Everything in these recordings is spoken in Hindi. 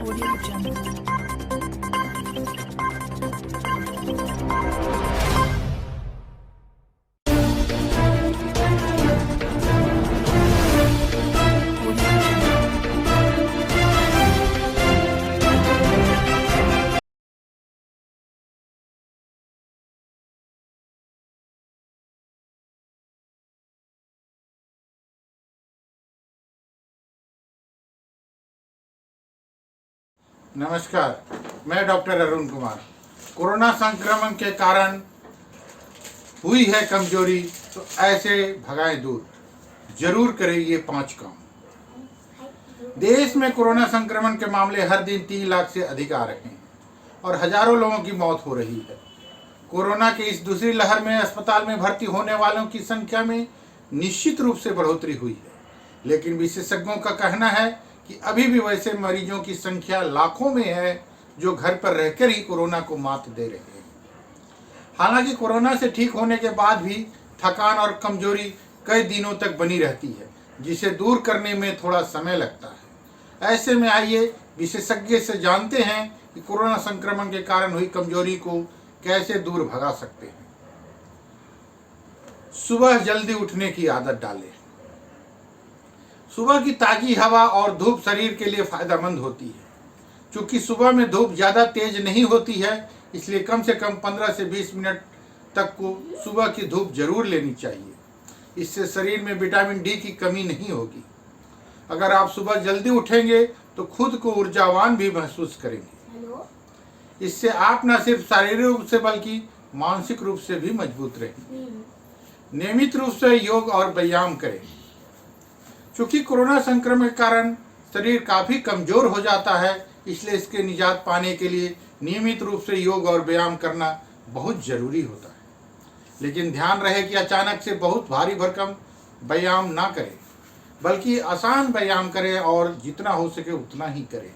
Audio Jungle. नमस्कार, मैं डॉक्टर अरुण कुमार। कोरोना संक्रमण के कारण हुई है कमजोरी, तो ऐसे भगाएं दूर। जरूर करें ये 5 काम। देश में कोरोना संक्रमण के मामले हर दिन 3 लाख से अधिक आ रहे हैं और हजारों लोगों की मौत हो रही है। कोरोना की इस दूसरी लहर में अस्पताल में भर्ती होने वालों की संख्या में निश्चित रूप से बढ़ोतरी हुई है, लेकिन विशेषज्ञों का कहना है कि अभी भी वैसे मरीजों की संख्या लाखों में है जो घर पर रहकर ही कोरोना को मात दे रहे हैं। हालांकि कोरोना से ठीक होने के बाद भी थकान और कमजोरी कई दिनों तक बनी रहती है, जिसे दूर करने में थोड़ा समय लगता है। ऐसे में आइए विशेषज्ञ से जानते हैं कि कोरोना संक्रमण के कारण हुई कमजोरी को कैसे दूर भगा सकते हैं। सुबह जल्दी उठने की आदत डालें। सुबह की ताजी हवा और धूप शरीर के लिए फायदेमंद होती है। क्योंकि सुबह में धूप ज़्यादा तेज नहीं होती है, इसलिए कम से कम 15 से 20 मिनट तक को सुबह की धूप जरूर लेनी चाहिए। इससे शरीर में विटामिन डी की कमी नहीं होगी। अगर आप सुबह जल्दी उठेंगे तो खुद को ऊर्जावान भी महसूस करेंगे। इससे आप न सिर्फ शारीरिक रूप से बल्कि मानसिक रूप से भी मजबूत रहेंगे। नियमित रूप से योग और व्यायाम करें। क्योंकि कोरोना संक्रमण के कारण शरीर काफ़ी कमज़ोर हो जाता है, इसलिए इसके निजात पाने के लिए नियमित रूप से योग और व्यायाम करना बहुत ज़रूरी होता है। लेकिन ध्यान रहे कि अचानक से बहुत भारी भरकम व्यायाम ना करें, बल्कि आसान व्यायाम करें और जितना हो सके उतना ही करें।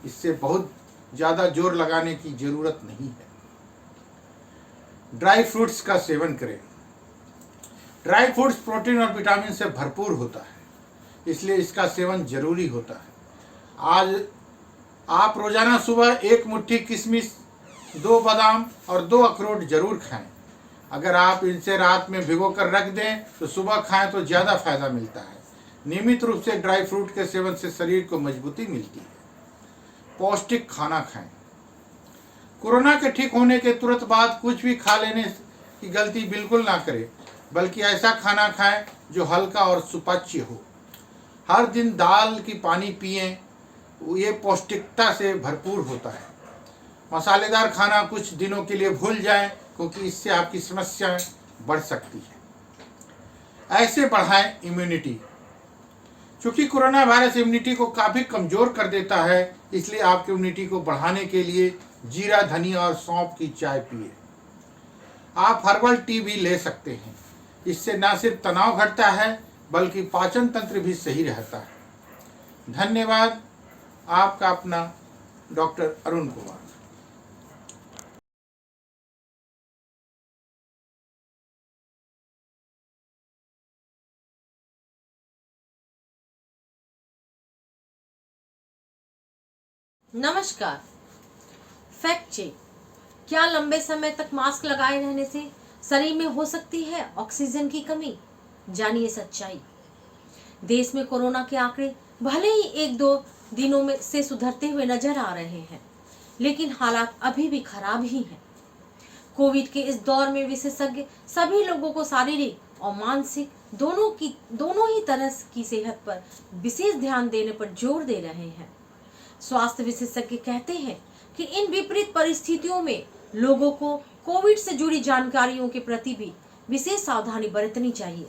इससे बहुत ज़्यादा जोर लगाने की ज़रूरत नहीं है। ड्राई फ्रूट्स का सेवन करें। ड्राई फ्रूट्स प्रोटीन और विटामिन से भरपूर होता है, इसलिए इसका सेवन जरूरी होता है। आज आप रोजाना सुबह 1 मुट्ठी किशमिश, 2 बादाम और 2 अखरोट जरूर खाएं। अगर आप इनसे रात में भिगो कर रख दें तो सुबह खाएं तो ज़्यादा फायदा मिलता है। नियमित रूप से ड्राई फ्रूट के सेवन से शरीर को मजबूती मिलती है। पौष्टिक खाना खाएं। कोरोना के ठीक होने के तुरंत बाद कुछ भी खा लेने की गलती बिल्कुल ना करें, बल्कि ऐसा खाना खाएं जो हल्का और सुपाच्य हो। हर दिन दाल की पानी पिएं, ये पौष्टिकता से भरपूर होता है। मसालेदार खाना कुछ दिनों के लिए भूल जाएं, क्योंकि इससे आपकी समस्याएं बढ़ सकती हैं। ऐसे बढ़ाएं इम्यूनिटी। क्योंकि कोरोना वायरस इम्यूनिटी को काफ़ी कमज़ोर कर देता है, इसलिए आपकी इम्यूनिटी को बढ़ाने के लिए जीरा, धनिया और सौंफ की चाय पिए। आप हर्बल टी भी ले सकते हैं। इससे न सिर्फ तनाव घटता है बल्कि पाचन तंत्र भी सही रहता है। धन्यवाद। आपका अपना डॉक्टर अरुण कुमार। नमस्कार। Fact check. क्या लंबे समय तक मास्क लगाए रहने से शरीर में हो सकती है ऑक्सीजन की कमी? जानिए सच्चाई। देश में कोरोना के आंकड़े भले ही 1-2 दिनों में से सुधरते हुए नजर आ रहे हैं, लेकिन हालात अभी भी खराब ही हैं। कोविड के इस दौर में विशेषज्ञ सभी लोगों को शारीरिक और मानसिक दोनों ही तरह की सेहत पर विशेष ध्यान देने पर जोर दे रहे हैं। स्वास्थ्य विशेषज्ञ कहते हैं कि इन विपरीत परिस्थितियों में लोगों को कोविड से जुड़ी जानकारियों के प्रति भी विशेष सावधानी बरतनी चाहिए,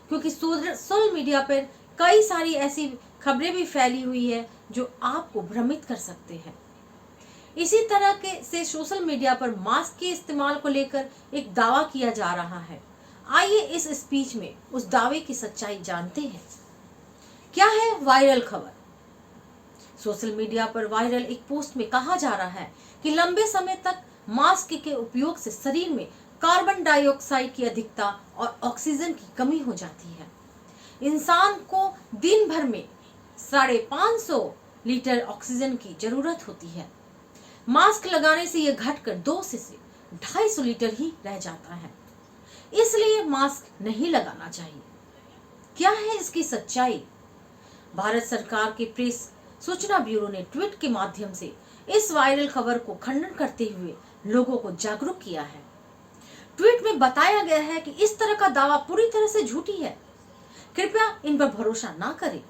क्योंकि सोशल मीडिया पर कई सारी ऐसी खबरें भी फैली हुई है जो आपको भ्रमित कर सकते हैं। इसी तरह के से सोशल मीडिया पर मास्क के इस्तेमाल को लेकर एक दावा किया जा रहा है। आइए इस स्पीच में उस दावे की सच्चाई जानते हैं। क्या है वायरल खबर? सोशल मीडिया पर वायरल एक पोस्ट में कहा जा रहा है कि लंबे समय तक मास्क के उपयोग से शरीर में कार्बन डाइऑक्साइड की अधिकता और ऑक्सीजन की कमी हो जाती है। इंसान को दिन भर में 550 लीटर ऑक्सीजन की जरूरत होती है। मास्क लगाने से यह घटकर 2 से 250 लीटर ही रह जाता है। इसलिए मास्क नहीं लगाना चाहिए। क्या है इसकी सच्चाई? भारत सरकार के प्रेस सूचना ब्यूरो ने ट्वीट के माध्यम से इस वायरल खबर को खंडन करते हुए लोगों को जागरूक किया है। ट्वीट में बताया गया है कि इस तरह का दावा पूरी तरह से झूठी है। कृपया इन पर भरोसा ना करें।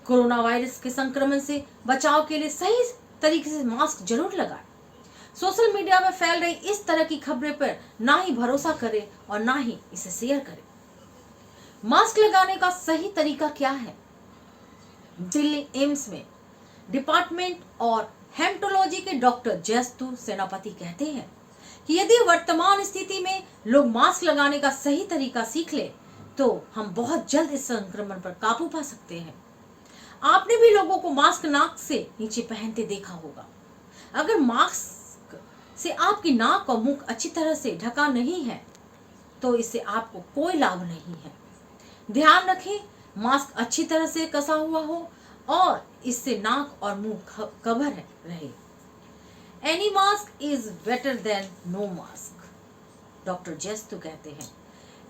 कोरोना वायरस के संक्रमण से बचाव के लिए सही तरीके से मास्क जरूर लगाएं। सोशल मीडिया में फैल रही इस तरह की खबरें पर ना ही भरोसा करें और ना ही इसे शेयर करें। मास्क लगाने का सही तरीका क्या है? दिल्ली एम्स में डिपार्टमेंट और हेमेटोलॉजी के डॉक्टर जयस्तु सेनापति कहते हैं कि यदि वर्तमान स्थिति में लोग मास्क लगाने का सही तरीका सीख ले तो हम बहुत जल्द इस संक्रमण पर काबू पा सकते हैं। आपने भी लोगों को मास्क नाक से नीचे पहनते देखा होगा। अगर मास्क से आपकी नाक और मुंह अच्छी तरह से ढका नहीं है तो इससे आपको कोई लाभ नहीं है। ध्यान रखें, मास्क अच्छी तरह से कसा हुआ हो और इससे नाक और मुंह कवर रहे। Any mask is better than no mask, doctor जयस्तु कहते हैं।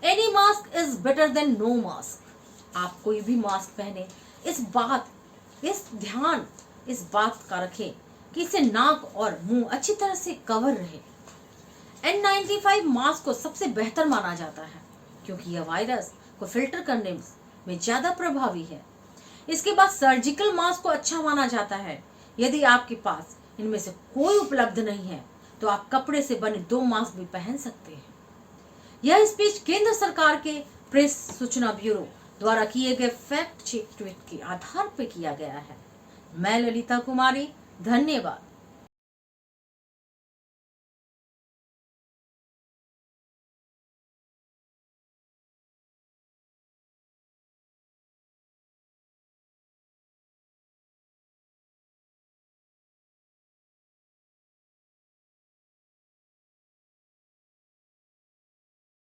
Any mask is better than no mask. आप कोई भी मास्क पहने, इस बात का रखें कि इससे नाक और मुंह अच्छी तरह से कवर रहे। N95 मास्क को सबसे बेहतर माना जाता है क्योंकि यह वायरस को फिल्टर करने में ज्यादा प्रभावी है। इसके बाद सर्जिकल मास्क को अच्छा माना जाता है। यदि आपके पास इनमें से कोई उपलब्ध नहीं है तो आप कपड़े से बने 2 मास्क भी पहन सकते हैं। यह स्पीच केंद्र सरकार के प्रेस सूचना ब्यूरो द्वारा किए गए फैक्ट चेक ट्वीट के आधार पर किया गया है। मैं ललिता कुमारी, धन्यवाद।